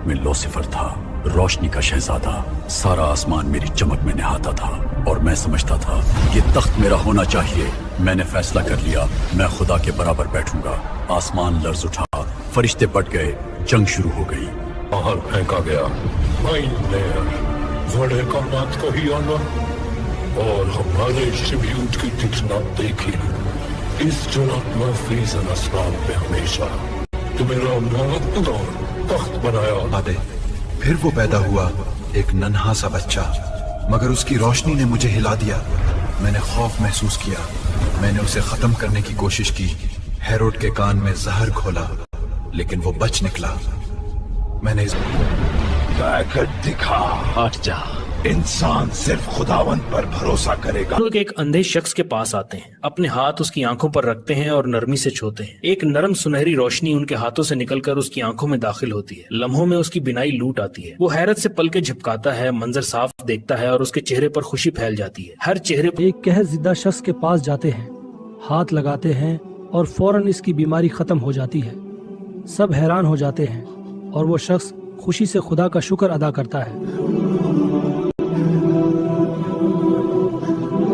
ملک میں لوسیفر تھا، روشنی کا شہزادہ۔ سارا آسمان میری چمک میں نہاتا تھا اور میں سمجھتا تھا یہ تخت میرا ہونا چاہیے۔ میں نے فیصلہ کر لیا میں خدا کے برابر بیٹھوں گا۔ آسمان لرز اٹھا، فرشتے پٹ گئے، جنگ شروع ہو گئی۔ باہر پھینکا گیا بڑے کا بات کہی آنا اور ہمارے شبیوت کی ٹھٹنا دیکھی۔ اس جنت محفوظ اسباب پہ ہمیشہ تو میرا موت اور تخت بنایا۔ آدے پھر وہ پیدا ہوا، ایک ننھا سا بچہ، مگر اس کی روشنی نے مجھے ہلا دیا۔ میں نے خوف محسوس کیا، میں نے اسے ختم کرنے کی کوشش کی۔ ہیروڈ کے کان میں زہر گھولا لیکن وہ بچ نکلا۔ میں نے طاقت دکھا، ہٹ جا۔ انسان صرف خداوند پر بھروسہ کرے گا۔ لوگ ایک اندھے شخص کے پاس آتے ہیں، اپنے ہاتھ اس کی آنکھوں پر رکھتے ہیں اور نرمی سے چھوتے ہیں۔ ایک نرم سنہری روشنی ان کے ہاتھوں سے نکل کر اس کی آنکھوں میں داخل ہوتی ہے۔ لمحوں میں اس کی بینائی لوٹ آتی ہے۔ وہ حیرت سے پلکیں جھپکاتا ہے، منظر صاف دیکھتا ہے اور اس کے چہرے پر خوشی پھیل جاتی ہے۔ ہر چہرے پر ایک قہر زدہ شخص کے پاس جاتے ہیں، ہاتھ لگاتے ہیں اور فوراً اس کی بیماری ختم ہو جاتی ہے۔ سب حیران ہو جاتے ہیں اور وہ شخص خوشی سے خدا کا شکر ادا کرتا ہے۔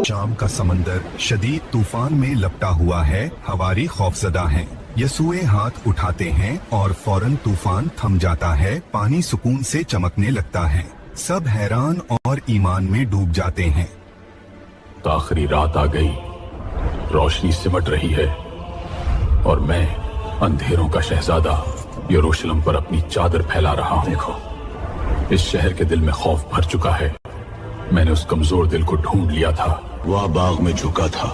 شام کا سمندر شدید طوفان میں لپٹا ہوا ہے، ہواری خوفزدہ ہیں۔ یسوع ہاتھ اٹھاتے ہیں اور فوراً طوفان تھم جاتا ہے، پانی سکون سے چمکنے لگتا ہے۔ سب حیران اور ایمان میں ڈوب جاتے ہیں۔ آخری رات آ گئی، روشنی سمٹ رہی ہے اور میں اندھیروں کا شہزادہ یروشلم پر اپنی چادر پھیلا رہا ہوں۔ دیکھو، اس شہر کے دل میں خوف بھر چکا ہے۔ میں نے اس کمزور دل کو ڈھونڈ لیا تھا۔ وہ باغ میں جھکا تھا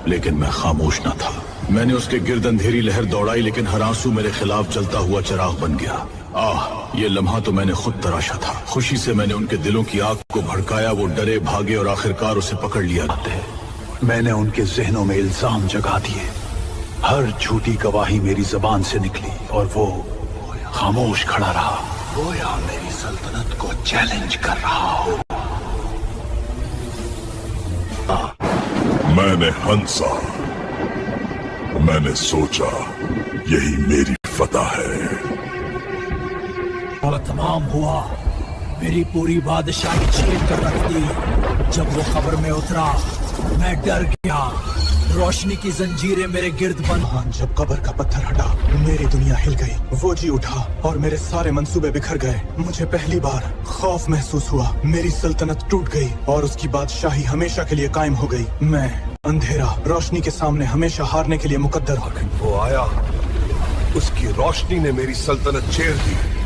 لیکن میں خاموش نہ تھا۔ میں نے اس کے گرد اندھیری لہر دوڑائی لیکن ہر آنسو میرے خلاف جلتا ہوا چراغ بن گیا۔ یہ لمحہ تو میں نے خود تراشا تھا۔ خوشی سے میں نے ان کے دلوں کی آگ کو بھڑکایا، وہ ڈرے بھاگے اور آخرکار اسے پکڑ لیا۔ میں نے ان کے ذہنوں میں الزام جگا دیے، ہر جھوٹی گواہی میری زبان سے نکلی اور وہ خاموش کھڑا رہا، گویا میری سلطنت کو چیلنج کر رہا ہو۔ میں نے ہنسا، میں نے سوچا یہی میری فتح ہے۔ اور تمام ہوا، میری پوری بادشاہی چھین کر رکھ دی۔ جب وہ قبر میں اترا میں ڈر گیا، روشنی کی زنجیریں میرے گرد بند۔ جب قبر کا پتھر ہٹا میری دنیا ہل گئی، وہ جی اٹھا اور میرے سارے منصوبے بکھر گئے۔ مجھے پہلی بار خوف محسوس ہوا، میری سلطنت ٹوٹ گئی اور اس کی بادشاہی ہمیشہ کے لیے قائم ہو گئی۔ میں اندھیرا روشنی کے سامنے ہمیشہ ہارنے کے لیے مقدر ہو گئی۔ وہ آیا، اس کی روشنی نے میری سلطنت چیر دی۔